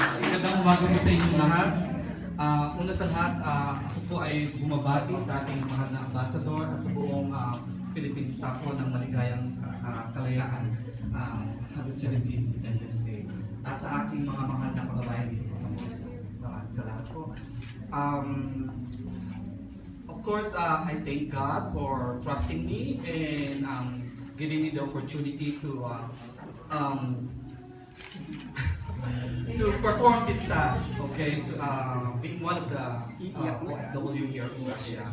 Magandang umaga po sa inyong lahat. Una sa lahat, ako po ay bumabati sa ating mahal na ambassador at sa buong Philippine staff po ng maligayang kalayaan 117th Independence Day. At sa aking mga mahal na kababayan dito sa Moscow. Maraming salamat po. Of course, I thank God for trusting me and giving me the opportunity to perform this task, okay? Being one of the OFW here in Russia.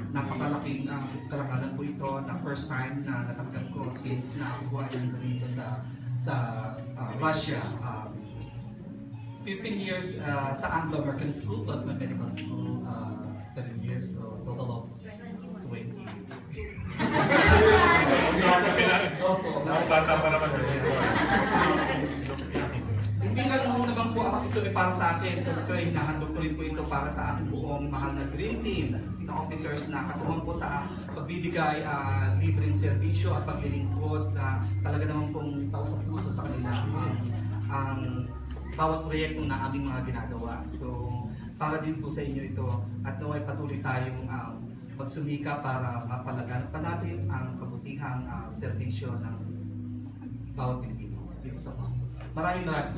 Napakalaking karangalan po ito na first time na natanggap ko since na ako ay nandito sa Russia. 15 years sa Anglo-American School plus my medical school, 7 years, so total of 20. Bata pa naman sa dito. Hindi lang naman po ito ay para sa akin. So ito ay nahandog ko rin po ito para sa aking buong mahal na dream team na officers na katuwang po sa pagbibigay libreng serbisyo at paglilingkod na talaga naman pong tao sa puso sa kanila ang bawat proyekto na aming mga ginagawa. So para din po sa inyo ito at naway patuloy tayong magsumika para mapalaganap pa natin ang kabutihang serbisyo ng bawat Pilipino dito sa Moscow. Maraming salamat.